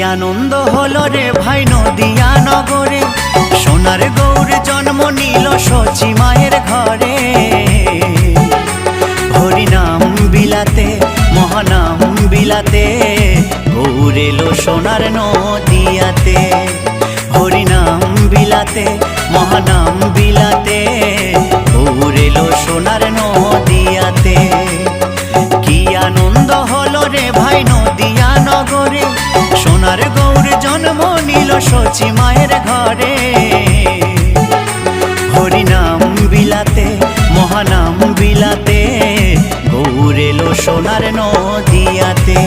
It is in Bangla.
আনন্দ হলো রে ভাই নদিয়া নগরে, সোনার গৌর জন্ম নিল সচি মায়ের ঘরে। হরিনাম বিলাতে মহানাম বিলাতে, গৌর এলো সোনার নদিয়াতে। হরিনাম বিলাতে মহানাম বিলাতে, গৌর এলো সোনার নদিয়াতে। কি আনন্দ হলো রে ভাই নদিয়া নগরে, সোনার গৌর জন্ম নিল সচি মায়ের ঘরে। হরিনাম বিলাতে মহানাম বিলাতে, গৌর এলো সোনার নদিয়াতে।